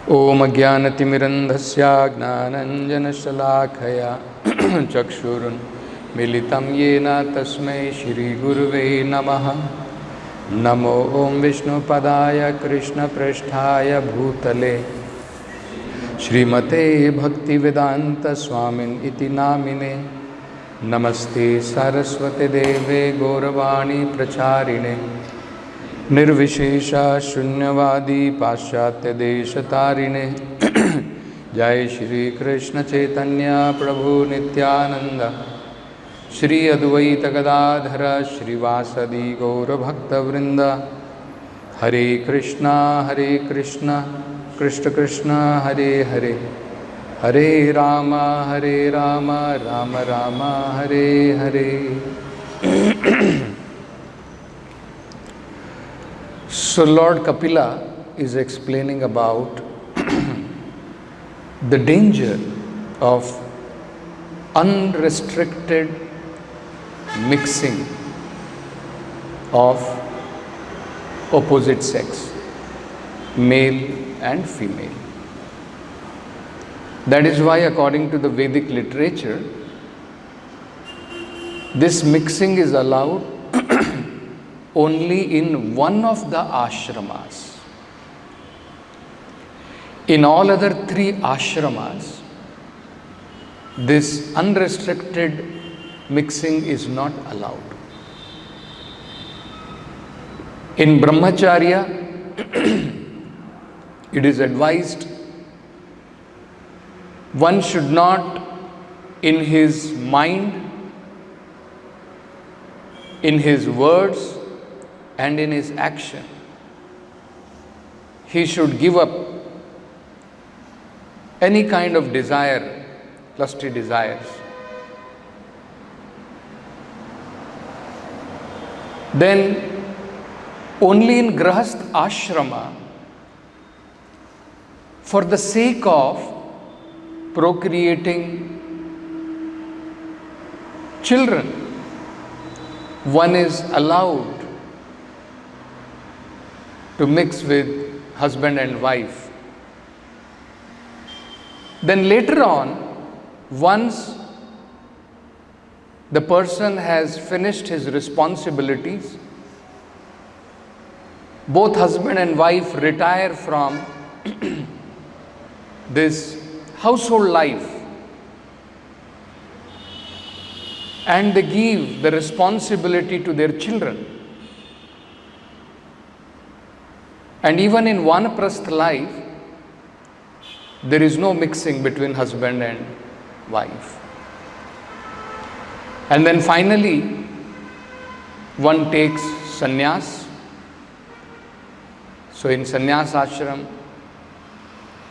ओम ज्ञानतिमिरन्धस्य ज्ञानाञ्जनशलाखया चक्षुरुन्मीलितं येन तस्मै श्रीगुरुवे नमः। नमो ओं विष्णुपदाय कृष्णप्रेष्ठाय भूतले श्रीमते भक्तिवेदान्तस्वामिन् इति नामिने। नमस्ते सरस्वती देवे गौरवाणी प्रचारिणे निर्विशेष शून्यवादी पाश्चात्य देशतारिणे। जय श्री कृष्ण चैतन्य प्रभु नित्यानंद श्री अद्वैत गदाधर श्रीवासदि गौरभक्तवृंद। हरे कृष्णा कृष्ण कृष्ण हरे हरे, हरे Ram Ram Ram Hare Hare. So Lord Kapila is explaining about the danger of unrestricted mixing of opposite sex, male and female. That is why, according to the Vedic literature, this mixing is allowed only in one of the ashramas. In all other three ashramas, this unrestricted mixing is not allowed. In Brahmacharya, it is advised one should not, in his mind, in his words, and in his action, he should give up any kind of desire, lusty desires. Then only in Grahastha Ashrama, for the sake of procreating children, one is allowed to mix with husband and wife. Then later on, once the person has finished his responsibilities, both husband and wife retire from this household life and they give the responsibility to their children. And even in Vanaprastha life, there is no mixing between husband and wife. And then finally, one takes sannyas. So in sannyas ashram,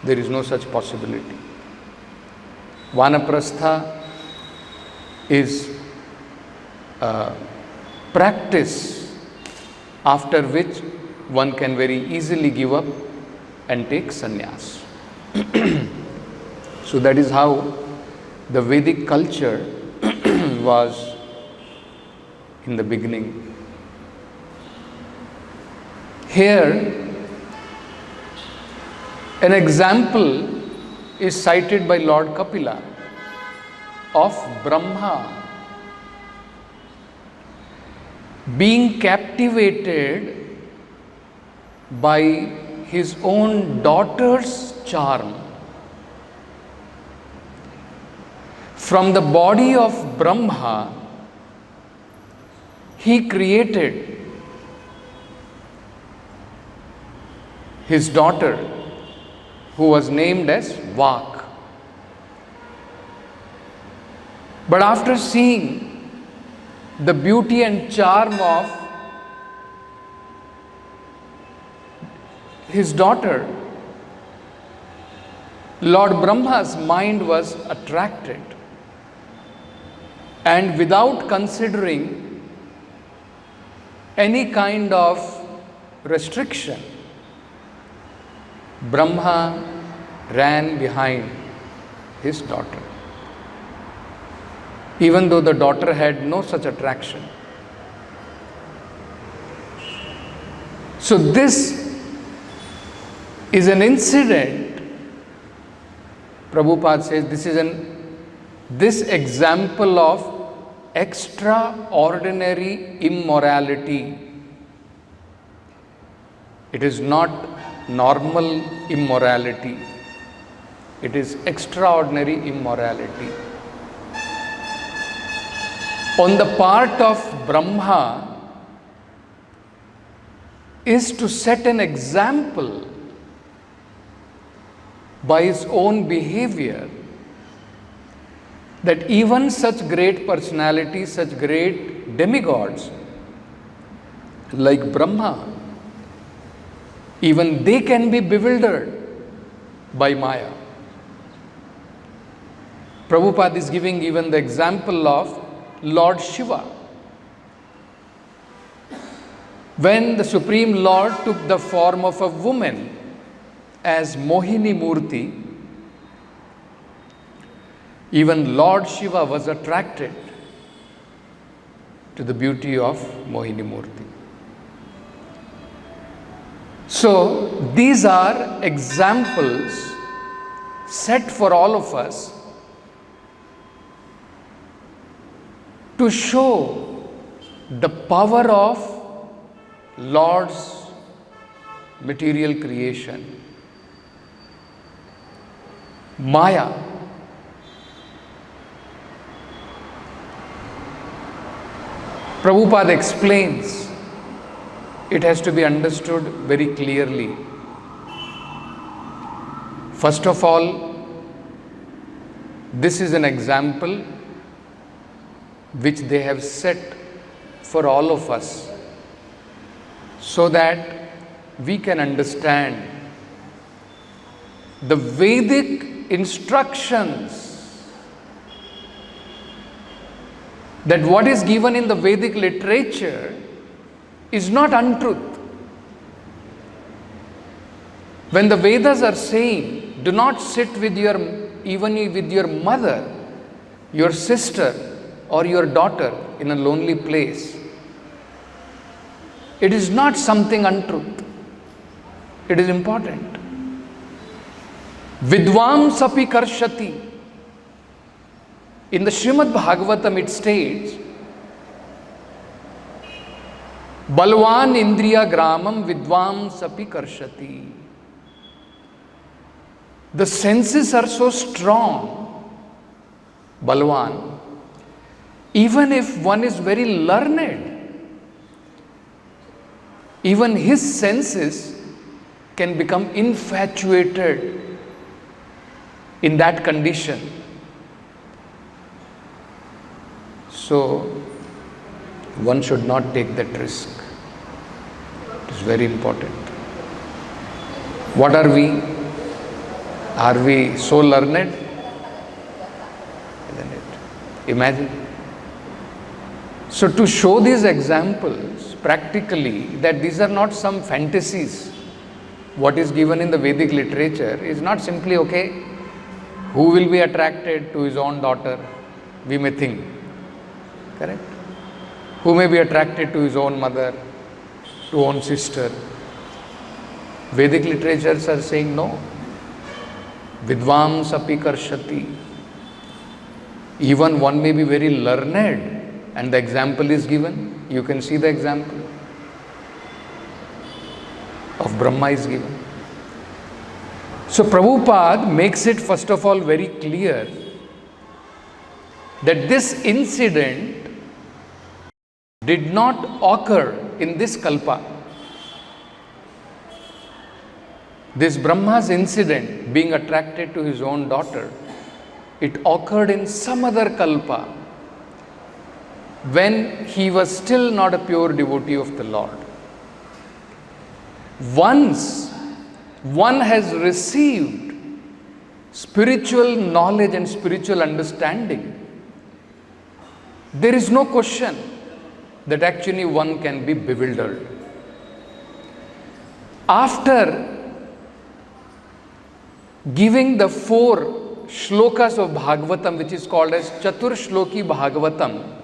there is no such possibility. Vanaprastha is a practice after which one can very easily give up and take sannyas. So that is how the Vedic culture was in the beginning. Here, an example is cited by Lord Kapila of Brahma being captivated by his own daughter's charm. From the body of Brahma, he created his daughter, who was named as Vak. But after seeing the beauty and charm of his daughter, Lord Brahma's mind was attracted, and without considering any kind of restriction, Brahma ran behind his daughter, even though the daughter had no such attraction. So this is an incident Prabhupada says this example of extraordinary immorality. It is not normal immorality. It is extraordinary immorality. On the part of Brahma is to set an example by his own behavior that even such great personalities, such great demigods like Brahma, even they can be bewildered by Maya. Prabhupada is giving even the example of Lord Shiva. When the Supreme Lord took the form of a woman as Mohini Murti, even Lord Shiva was attracted to the beauty of Mohini Murti. So, these are examples set for all of us to show the power of Lord's material creation. Maya. Prabhupada explains, it has to be understood very clearly. First of all, this is an example which they have set for all of us so that we can understand the Vedic instructions, that what is given in the Vedic literature is not untruth. When the Vedas are saying, do not sit even with your mother, your sister, or your daughter in a lonely place, it is not something untruth. It is important. Vidvam sapi karshati. In the Srimad Bhagavatam it states, Balwan indriya gramam vidvam sapi karshati. The senses are so strong, Balwan. Even if one is very learned, even his senses can become infatuated in that condition. So, one should not take that risk. It is very important. What are we? Are we so learned? Isn't it? Imagine. So, to show these examples practically, that these are not some fantasies. What is given in the Vedic literature is not simply, okay, who will be attracted to his own daughter, we may think. Correct? Who may be attracted to his own mother, to own sister. Vedic literatures are saying no. Vidvam sapi karshati. Even one may be very learned and the example is given. You can see the example of Brahma is given. So Prabhupada makes it first of all very clear that this incident did not occur in this kalpa. This Brahma's incident, being attracted to his own daughter, it occurred in some other kalpa when he was still not a pure devotee of the Lord. Once one has received spiritual knowledge and spiritual understanding, there is no question that actually one can be bewildered. After giving the 4 shlokas of Bhagavatam, which is called as Chatur Shloki Bhagavatam,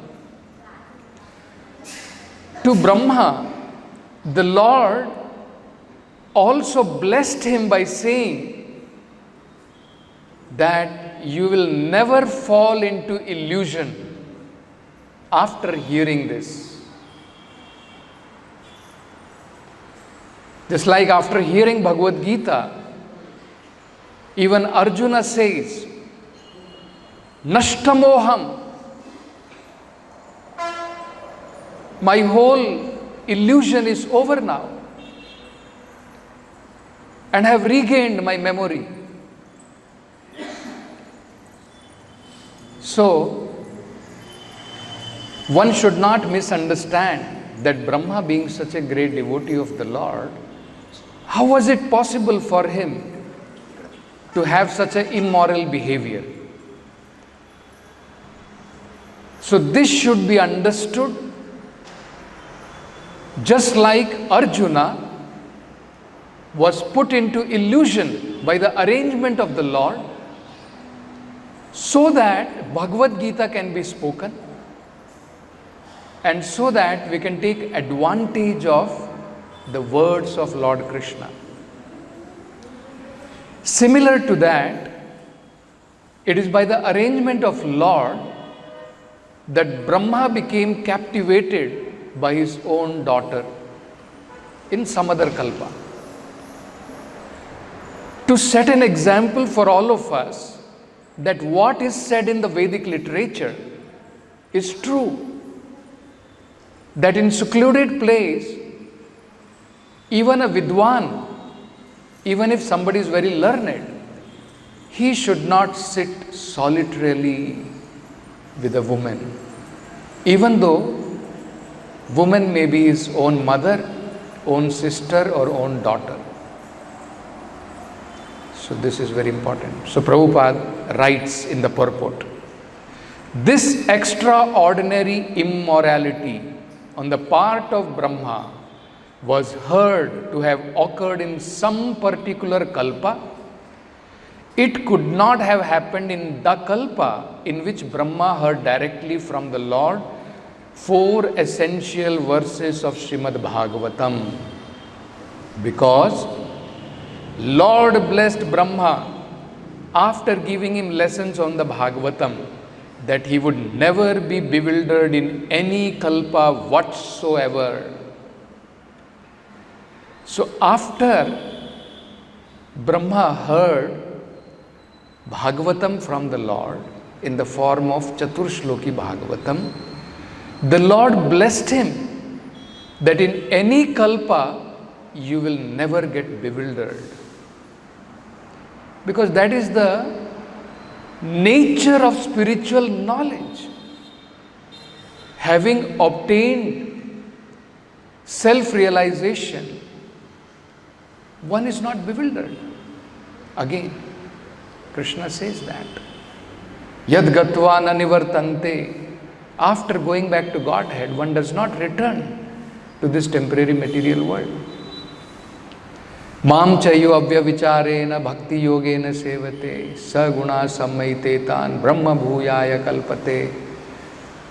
to Brahma, the Lord also blessed him by saying that you will never fall into illusion after hearing this. Just like after hearing Bhagavad Gita, even Arjuna says, Nashtamoham, my whole illusion is over now, and have regained my memory. So, one should not misunderstand that Brahma, being such a great devotee of the Lord, how was it possible for him to have such an immoral behavior? So this should be understood just like Arjuna was put into illusion by the arrangement of the Lord, so that Bhagavad Gita can be spoken and so that we can take advantage of the words of Lord Krishna. Similar to that, it is by the arrangement of Lord that Brahma became captivated by his own daughter in some other kalpa. To set an example for all of us that what is said in the Vedic literature is true, that in secluded place, even a Vidwan, even if somebody is very learned, he should not sit solitarily with a woman, even though woman may be his own mother, own sister or own daughter. So this is very important. So Prabhupada writes in the purport, this extraordinary immorality on the part of Brahma was heard to have occurred in some particular kalpa. It could not have happened in the kalpa in which Brahma heard directly from the Lord 4 essential verses of Srimad Bhagavatam, because Lord blessed Brahma after giving him lessons on the Bhagavatam that he would never be bewildered in any kalpa whatsoever. So after Brahma heard Bhagavatam from the Lord in the form of Chaturshloki Bhagavatam, the Lord blessed him that in any kalpa you will never get bewildered. Because that is the nature of spiritual knowledge. Having obtained self-realization, one is not bewildered. Again, Krishna says that. Yad gatva na nivartante. After going back to Godhead, one does not return to this temporary material world. Mam chayo avya vicharena bhakti yogena sevate saguna sammaite tan brahma bhuyaya kalpate.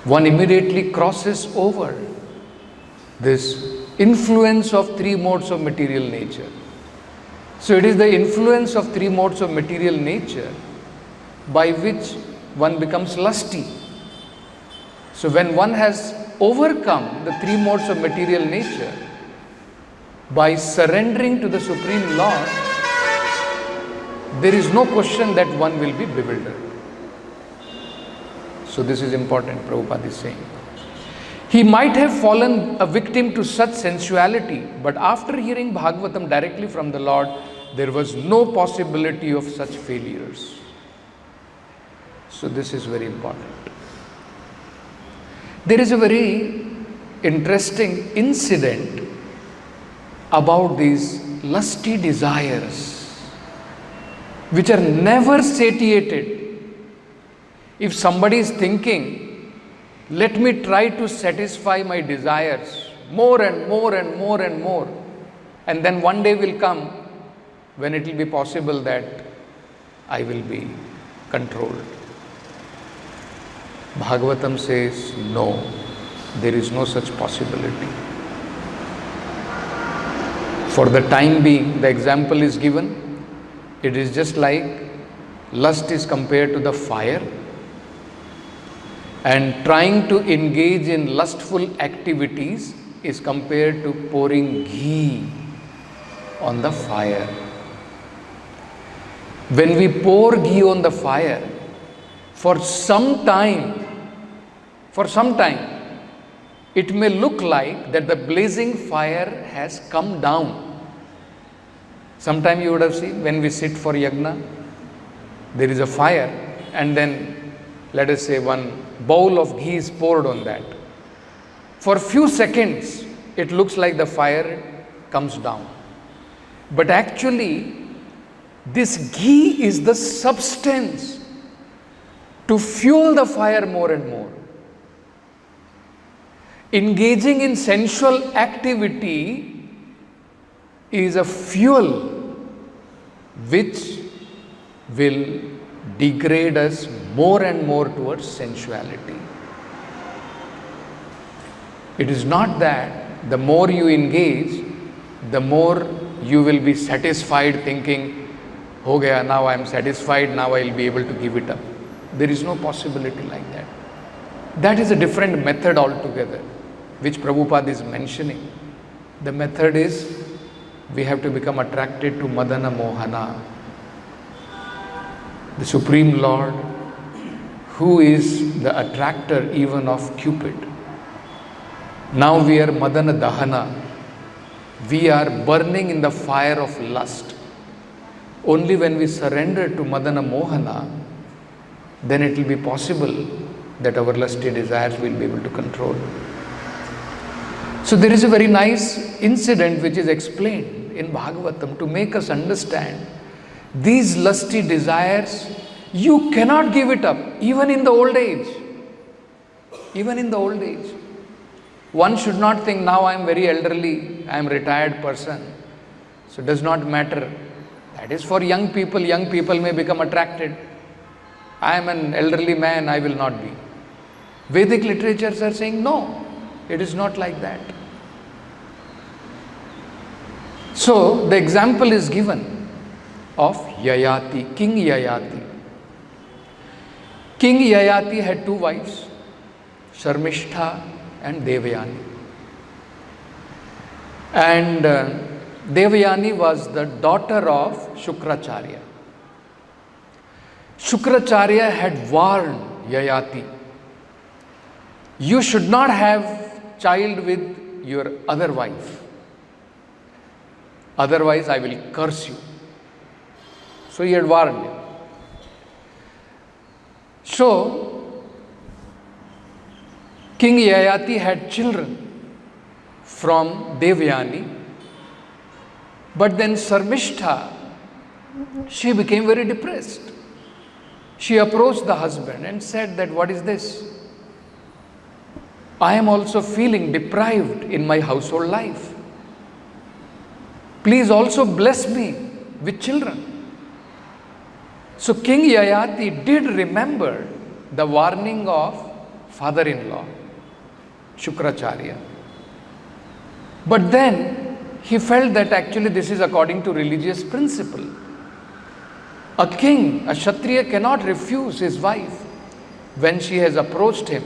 One immediately crosses over this influence of 3 modes of material nature. So it is the influence of 3 modes of material nature by which one becomes lusty. So when one has overcome the 3 modes of material nature by surrendering to the Supreme Lord, there is no question that one will be bewildered. So this is important, Prabhupada is saying. He might have fallen a victim to such sensuality, but after hearing Bhagavatam directly from the Lord, there was no possibility of such failures. So this is very important. There is a very interesting incident about these lusty desires which are never satiated. If somebody is thinking, let me try to satisfy my desires more and more and more and more, and then one day will come when it will be possible that I will be controlled. Bhagavatam says, no, there is no such possibility. For the time being, the example is given. It is just like Lust is compared to the fire, and trying to engage in lustful activities is compared to pouring ghee on the fire. When we pour ghee on the fire, for some time, it may look like that the blazing fire has come down. Sometime you would have seen when we sit for yagna, there is a fire, and then let us say one bowl of ghee is poured on that. For a few seconds, it looks like the fire comes down. But actually, this ghee is the substance to fuel the fire more and more. Engaging in sensual activity is a fuel which will degrade us more and more towards sensuality. It is not that the more you engage, the more you will be satisfied thinking, "Ho gaya, now I am satisfied, now I will be able to give it up." There is no possibility like that. That is a different method altogether, which Prabhupada is mentioning. The method is, we have to become attracted to Madana Mohana, the Supreme Lord, who is the attractor even of Cupid. Now we are Madana Dahana. We are burning in the fire of lust. Only when we surrender to Madana Mohana, then it will be possible that our lusty desires will be able to control. So there is a very nice incident which is explained in Bhagavatam to make us understand these lusty desires, you cannot give it up, even in the old age. Even in the old age. One should not think, now I am very elderly, I am a retired person, so it does not matter. That is for young people may become attracted. I am an elderly man, I will not be. Vedic literatures are saying, no, it is not like that. So, the example is given of Yayati, King Yayati. King Yayati had two wives, Sharmishtha and Devayani. And Devayani was the daughter of Shukracharya. Shukracharya had warned Yayati, you should not have child with your other wife. Otherwise, I will curse you. So he had warned him. So, King Yayati had children from Devayani, but then Sarmishtha, she became very depressed. She approached the husband and said that, what is this? I am also feeling deprived in my household life. Please also bless me with children. So King Yayati did remember the warning of father-in-law, Shukracharya. But then he felt that actually this is according to religious principle. A king, a Kshatriya cannot refuse his wife when she has approached him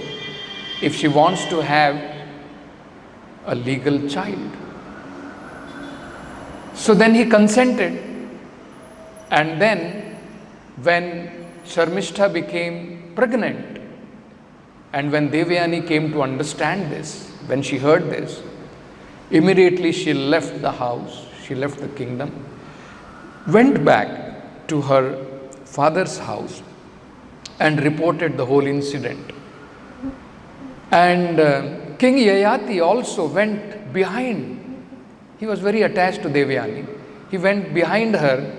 if she wants to have a legal child. So then he consented, and then when Sharmishtha became pregnant, and when Devayani came to understand this, when she heard this, immediately she left the house, she left the kingdom, went back to her father's house and reported the whole incident. And King Yayati also went behind. He was very attached to Devayani. He went behind her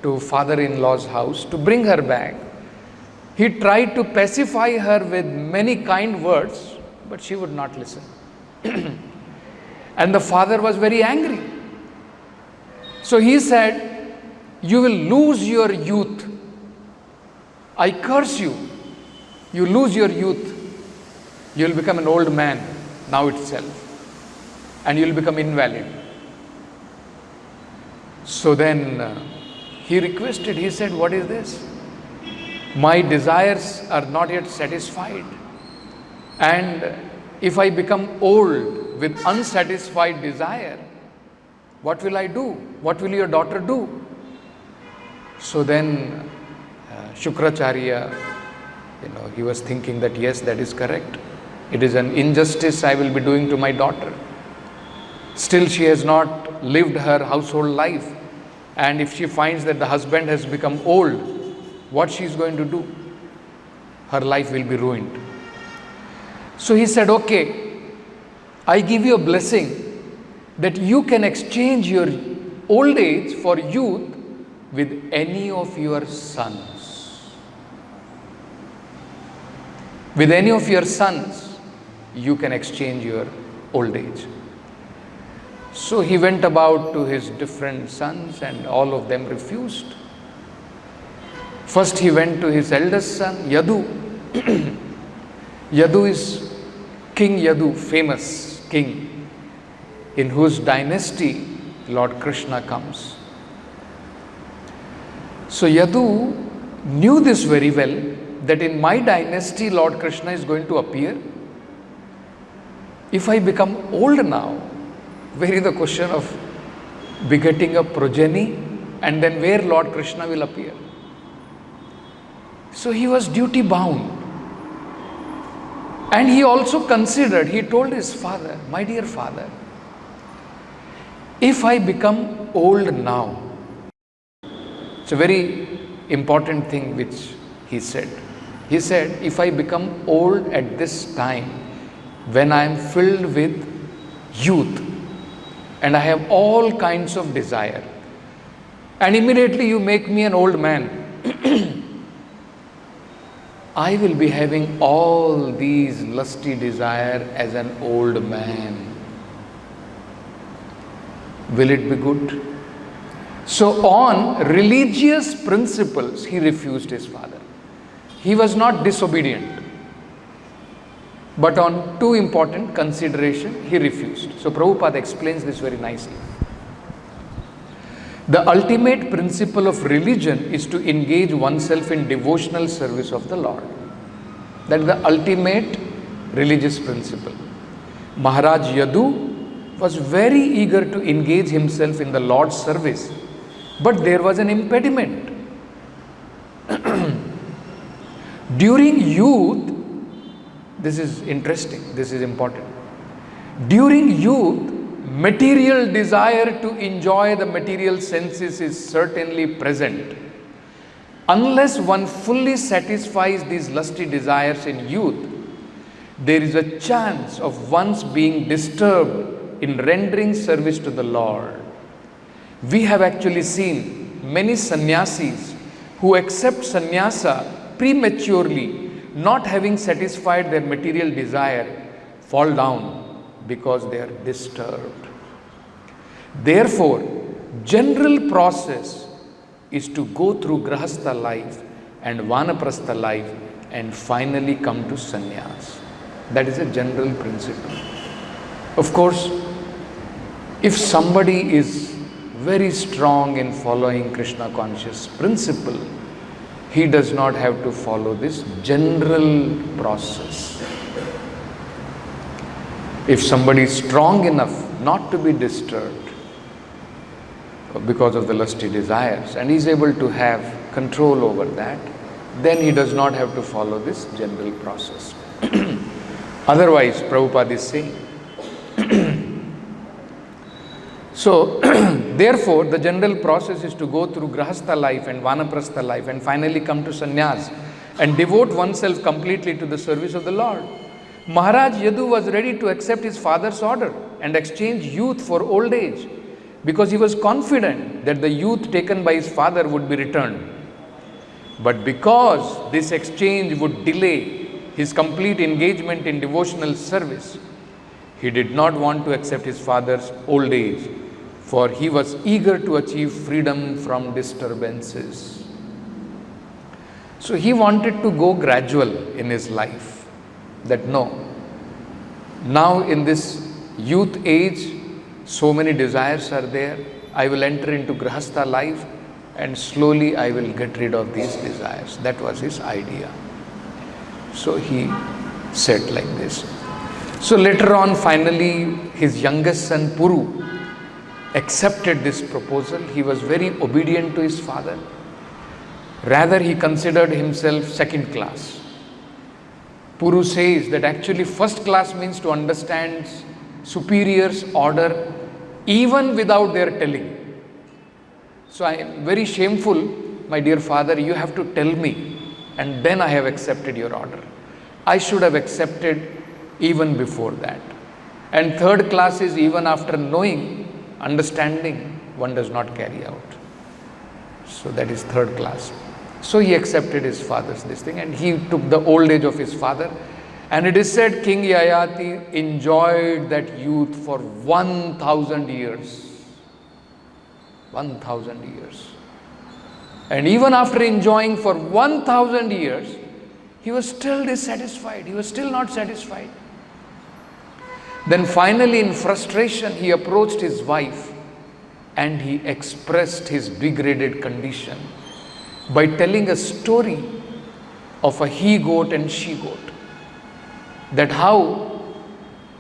to father-in-law's house to bring her back. He tried to pacify her with many kind words, but she would not listen. And the father was very angry. So he said, you will lose your youth. I curse you. You lose your youth. You will become an old man now itself. And you will become invalid. So then he requested, he said, what is this? My desires are not yet satisfied. And if I become old with unsatisfied desire, what will I do? What will your daughter do? So then Shukracharya, he was thinking that yes, that is correct. It is an injustice I will be doing to my daughter. Still she has not lived her household life. And if she finds that the husband has become old, what she is going to do? Her life will be ruined. So he said, okay, I give you a blessing that you can exchange your old age for youth with any of your sons. With any of your sons, you can exchange your old age. So he went about to his different sons and all of them refused. First he went to his eldest son, Yadu. Yadu is King Yadu, famous king, in whose dynasty Lord Krishna comes. So Yadu knew this very well, that in my dynasty Lord Krishna is going to appear. If I become old now, where is the question of begetting a progeny, and then where Lord Krishna will appear? So he was duty bound. And he also considered, he told his father, my dear father, if I become old now, it's a very important thing which he said. He said, if I become old at this time, when I am filled with youth, and I have all kinds of desire, and immediately you make me an old man, I will be having all these lusty desire as an old man. Will it be good? So on religious principles, he refused his father. He was not disobedient. But on two important consideration, he refused. So Prabhupada explains this very nicely. The ultimate principle of religion is to engage oneself in devotional service of the Lord. That is the ultimate religious principle. Maharaj Yadu was very eager to engage himself in the Lord's service, but there was an impediment. During youth, this is interesting, this is important. During youth, material desire to enjoy the material senses is certainly present. Unless one fully satisfies these lusty desires in youth, there is a chance of one's being disturbed in rendering service to the Lord. We have actually seen many sannyasis who accept sannyasa prematurely, not having satisfied their material desire, fall down because they are disturbed. Therefore, general process is to go through grahastha life and vanaprastha life and finally come to sannyas. That is a general principle. Of course, if somebody is very strong in following Krishna conscious principle, he does not have to follow this general process. If somebody is strong enough not to be disturbed because of the lusty desires and is able to have control over that, then he does not have to follow this general process. Otherwise, Prabhupada is saying. So, therefore, the general process is to go through grahastha life and vanaprastha life and finally come to sannyas and devote oneself completely to the service of the Lord. Maharaj Yadu was ready to accept his father's order and exchange youth for old age because he was confident that the youth taken by his father would be returned. But because this exchange would delay his complete engagement in devotional service, he did not want to accept his father's old age, for he was eager to achieve freedom from disturbances. So he wanted to go gradual in his life, that no, now in this youth age, so many desires are there, I will enter into grahastha life and slowly I will get rid of these desires. That was his idea. So he said like this. So later on, finally, his youngest son Puru accepted this proposal. He was very obedient to his father. Rather, he considered himself second class. Puru says that actually first class means to understand superiors' order even without their telling. So I am very shameful, my dear father, you have to tell me, and then I have accepted your order. I should have accepted even before that. And third class is even after knowing, understanding, one does not carry out. So that is third class. So he accepted his father's this thing, and he took the old age of his father. And it is said King Yayati enjoyed that youth for 1,000 years. 1,000 years. And even after enjoying for 1,000 years, he was still dissatisfied. He was still not satisfied. Then finally, in frustration, he approached his wife and he expressed his degraded condition by telling a story of a he-goat and she-goat. That how,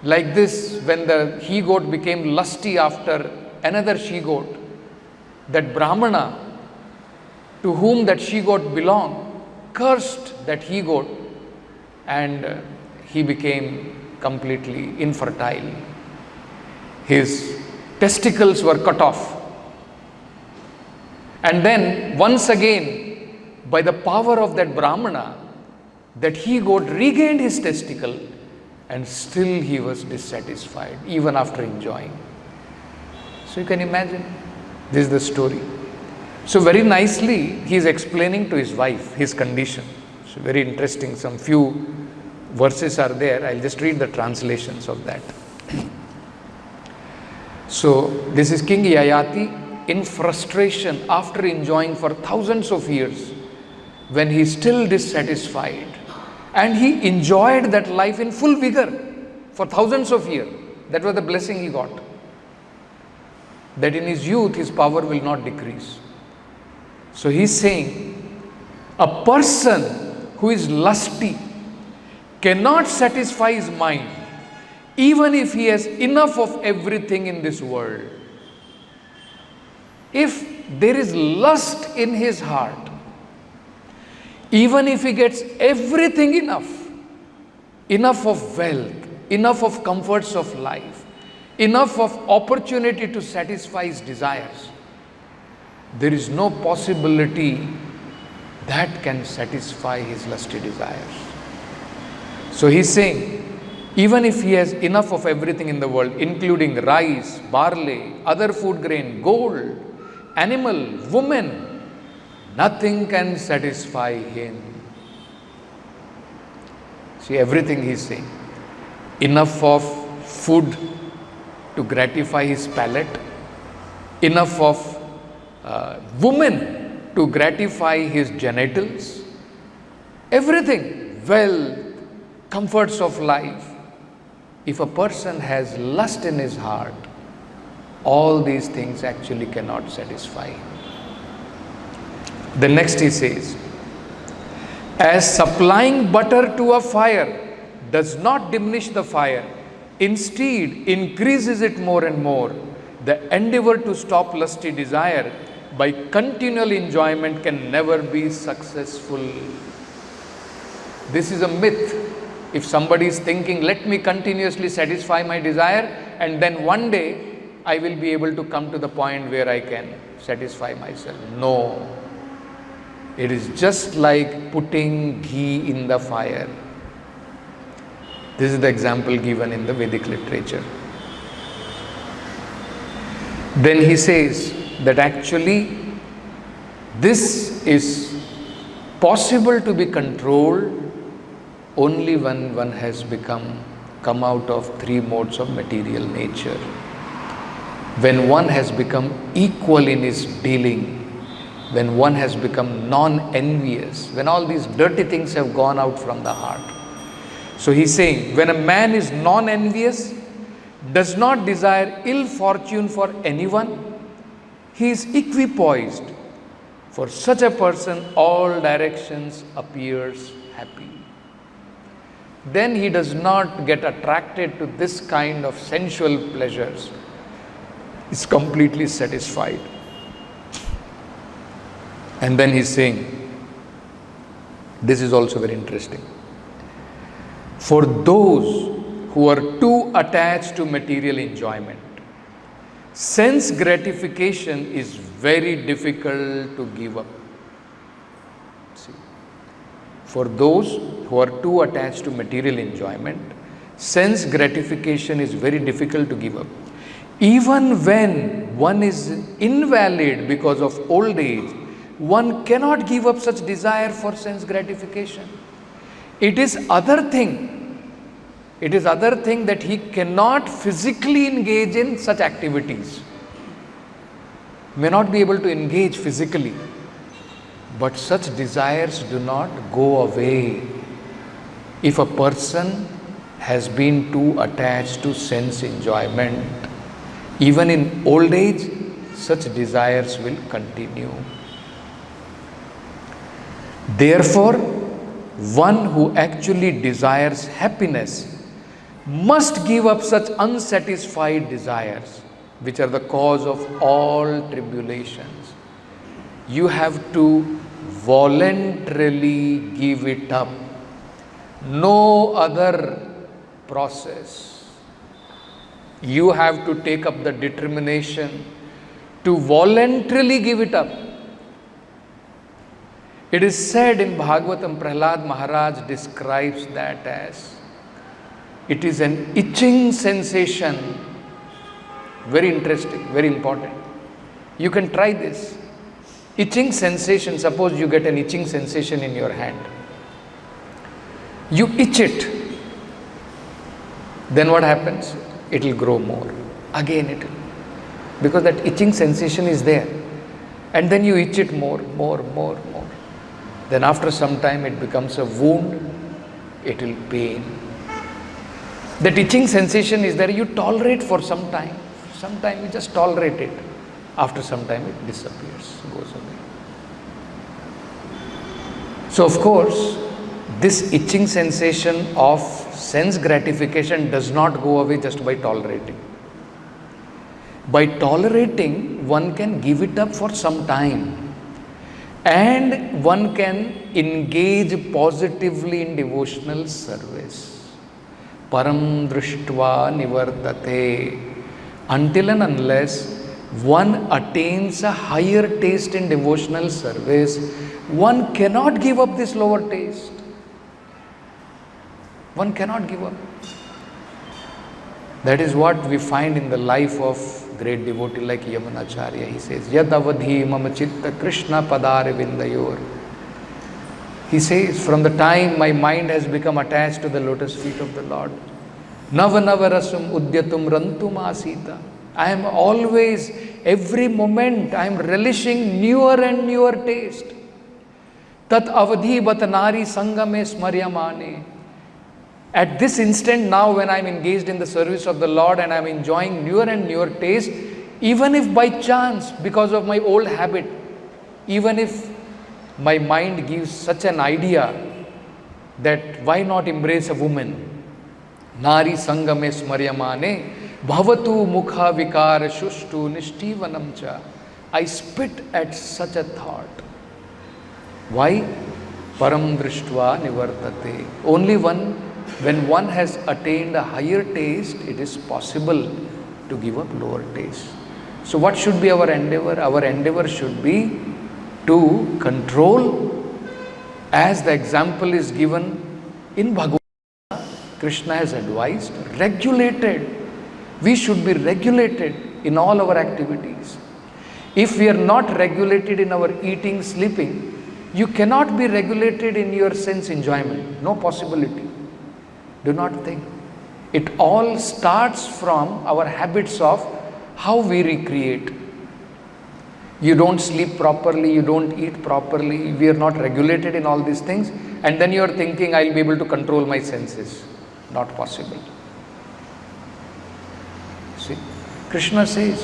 like this, when the he-goat became lusty after another she-goat, that Brahmana to whom that she-goat belonged cursed that he-goat, and he became completely infertile. His testicles were cut off. And then once again, by the power of that Brahmana, that he-goat regained his testicle, and still he was dissatisfied even after enjoying. So you can imagine, this is the story. So very nicely he is explaining to his wife his condition. So very interesting, some few verses are there. I'll just read the translations of that. So this is King Yayati in frustration after enjoying for thousands of years, when he is still dissatisfied, and he enjoyed that life in full vigor for thousands of years. That was the blessing he got, that in his youth his power will not decrease. So he is saying, a person who is lusty cannot satisfy his mind even if he has enough of everything in this world. If there is lust in his heart, even if he gets everything enough of wealth, enough of comforts of life, enough of opportunity to satisfy his desires, there is no possibility that can satisfy his lusty desires. So he is saying, even if he has enough of everything in the world, including rice, barley, other food grain, gold, animal, woman, nothing can satisfy him. See, everything he is saying. Enough of food to gratify his palate, enough of woman to gratify his genitals, everything, wealth, comforts of life. If a person has lust in his heart, all these things actually cannot satisfy him. The next he says, as supplying butter to a fire does not diminish the fire, instead increases it more and more, the endeavor to stop lusty desire by continual enjoyment can never be successful. This is a myth. If somebody is thinking, let me continuously satisfy my desire and then one day I will be able to come to the point where I can satisfy myself. No. It is just like putting ghee in the fire. This is the example given in the Vedic literature. Then he says that actually this is possible to be controlled only when one has come out of three modes of material nature. When one has become equal in his dealing, when one has become non-envious, when all these dirty things have gone out from the heart. So he's saying, when a man is non-envious, does not desire ill fortune for anyone, he is equipoised For such a person, all directions appears happy. Then he does not get attracted to this kind of sensual pleasures. Is completely satisfied. And then he's saying, this is also very interesting. For those who are too attached to material enjoyment, sense gratification is very difficult to give up. See, for those who are too attached to material enjoyment, sense gratification is very difficult to give up. Even when one is invalid because of old age, one cannot give up such desire for sense gratification. It is other thing that he cannot physically engage in such activities. May not be able to engage physically, but such desires do not go away. If a person has been too attached to sense enjoyment, even in old age, such desires will continue. Therefore, one who actually desires happiness must give up such unsatisfied desires, which are the cause of all tribulations. You have to voluntarily give it up. No other process. You have to take up the determination to voluntarily give it up. It is said in Bhagavatam, Prahlad Maharaj describes that as, it is an itching sensation. Very interesting, very important. You can try this. Itching sensation, suppose you get an itching sensation in your hand. You itch it. Then what happens? It will grow more. Again it will. Because that itching sensation is there. And then you itch it more. Then after some time it becomes a wound, it will pain. That itching sensation is there, you tolerate for some time. Sometime you just tolerate it. After some time it disappears, goes away. So of course, this itching sensation of sense gratification does not go away just by tolerating. By tolerating, one can give it up for some time. And one can engage positively in devotional service. Param drishtva nivardate. Until and unless one attains a higher taste in devotional service, one cannot give up this lower taste. One cannot give up. That is what we find in the life of great devotee like Yamunacharya. He says, Yad avadhi mama chitta Krishna padare vindayor. He says, from the time my mind has become attached to the lotus feet of the Lord, Nava rasum udyatum rantum asita. I am always, every moment, I am relishing newer and newer taste. Tat avadhi batanari sangame smaryamane. At this instant now, when I am engaged in the service of the Lord and I am enjoying newer and newer taste, even if by chance, because of my old habit, even if my mind gives such an idea that why not embrace a woman? Nari sangame smaryamane bhavatu mukha vikara shushtu nishtivanam cha. I spit at such a thought. Why? Param drishtva nivardate. Only when one has attained a higher taste, it is possible to give up lower taste. So what should be our endeavor? Our endeavor should be to control, as the example is given in Bhagavad. Krishna has advised, regulated. We should be regulated in all our activities. If we are not regulated in our eating, sleeping, you cannot be regulated in your sense enjoyment. No possibility. Do not think. It all starts from our habits of how we recreate. You don't sleep properly, you don't eat properly, we are not regulated in all these things, and then you are thinking, I will be able to control my senses. Not possible. See, Krishna says,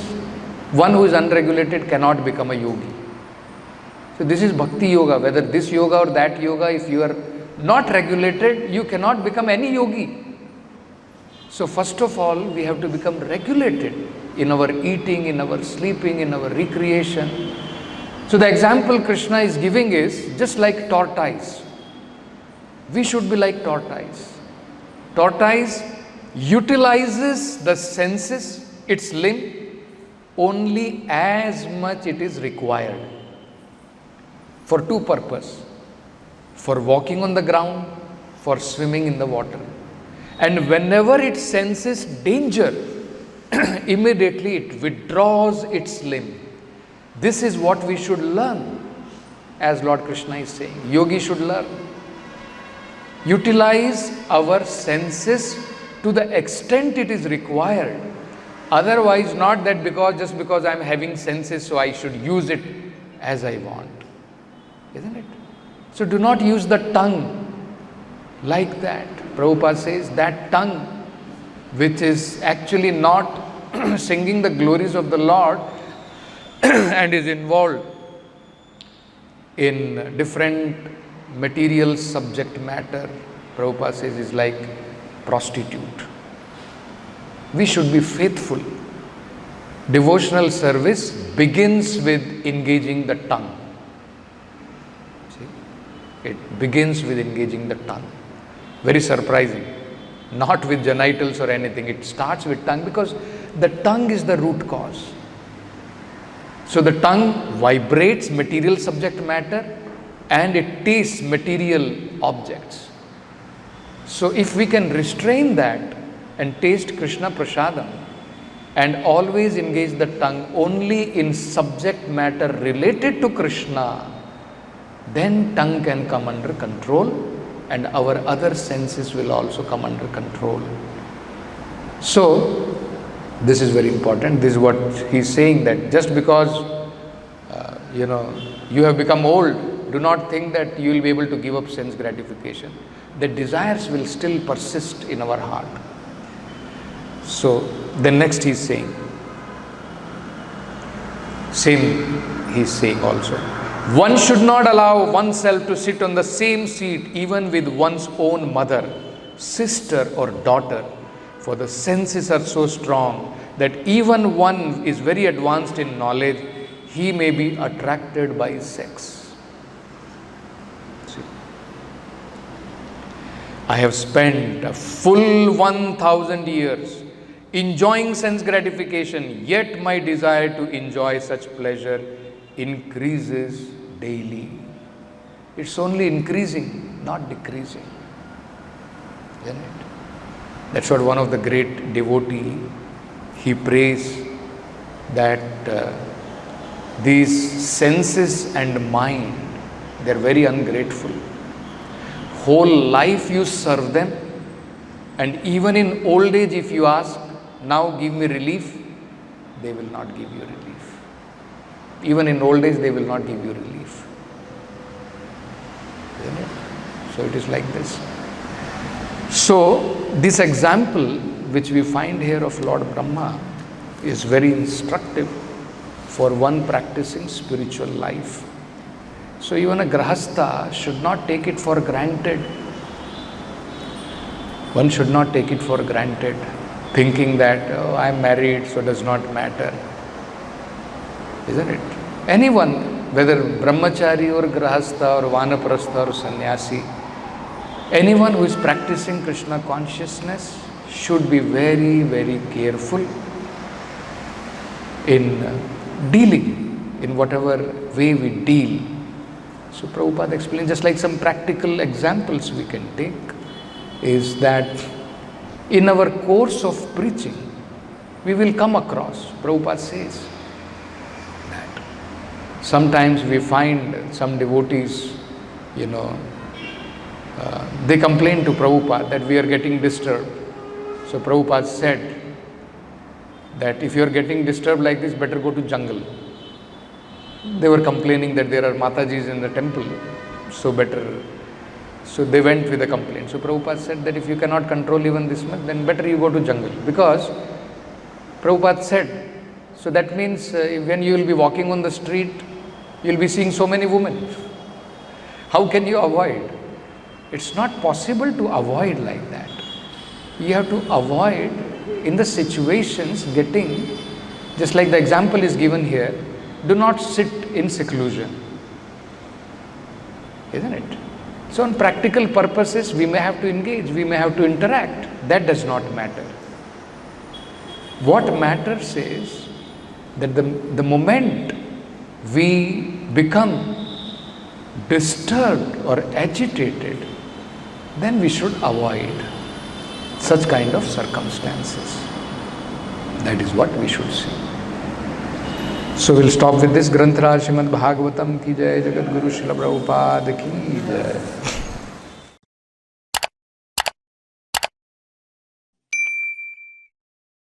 one who is unregulated cannot become a yogi. So this is bhakti yoga, whether this yoga or that yoga, if you are not regulated, you cannot become any yogi. So first of all, we have to become regulated in our eating, in our sleeping, in our recreation. So the example Krishna is giving is just like tortoise. We should be like tortoise. Tortoise utilizes the senses, its limb, only as much it is required. For two purposes. For walking on the ground, for swimming in the water. And whenever it senses danger, immediately it withdraws its limb. This is what we should learn, as Lord Krishna is saying. Yogi should learn. Utilize our senses to the extent it is required. Otherwise, not that just because I am having senses, so I should use it as I want. Isn't it? So do not use the tongue like that. Prabhupada says that tongue, which is actually not singing the glories of the Lord and is involved in different material subject matter, Prabhupada says is like prostitute. We should be faithful. Devotional service begins with engaging the tongue. See? It begins with engaging the tongue. Very surprising. Not with genitals or anything. It starts with tongue because the tongue is the root cause. So the tongue vibrates material subject matter and it tastes material objects. So if we can restrain that and taste Krishna Prasadam and always engage the tongue only in subject matter related to Krishna, then tongue can come under control and our other senses will also come under control. So this is very important. This is what he's saying, that just because you have become old, do not think that you will be able to give up sense gratification. The desires will still persist in our heart. So the next he's saying, same he's saying also, one should not allow oneself to sit on the same seat even with one's own mother, sister or daughter, for the senses are so strong that even one is very advanced in knowledge, he may be attracted by sex. See? I have spent a full 1000 years enjoying sense gratification, yet my desire to enjoy such pleasure increases daily. It's only increasing, not decreasing. Isn't it? That's what one of the great devotee, he prays that these senses and mind, they're very ungrateful. Whole life you serve them, and even in old age if you ask, now give me relief, they will not give you relief. Even in old age they will not give you relief. Isn't it? So it is like this. So this example which we find here of Lord Brahma is very instructive for one practicing spiritual life. So even a grahastha should not take it for granted. One should not take it for granted, thinking that, oh, I am married, so does not matter. Isn't it? Anyone, whether brahmachari or grahastha or vanaprastha or sannyasi, anyone who is practicing Krishna consciousness should be very, very careful in dealing, in whatever way we deal. So Prabhupada explains, just like some practical examples we can take, is that in our course of preaching, we will come across, Prabhupada says, that sometimes we find some devotees, they complain to Prabhupada that we are getting disturbed. So Prabhupada said that if you are getting disturbed like this, better go to jungle. They were complaining that there are Matajis in the temple, so they went with a complaint. So Prabhupada said that if you cannot control even this much, then better you go to jungle. Because Prabhupada said, so that means when you will be walking on the street, You'll be seeing so many women. How can you avoid? It's not possible to avoid like that. You have to avoid in the situations getting, just like the example is given here, do not sit in seclusion. Isn't it? So on practical purposes, we may have to engage, we may have to interact. That does not matter. What matters is that the moment we become disturbed or agitated, then we should avoid such kind of circumstances. That is what we should see. So we'll stop with this. Granth Raj Srimad Bhagavatam ki jai, Jagat Guru Srila Prabhupada ki jai.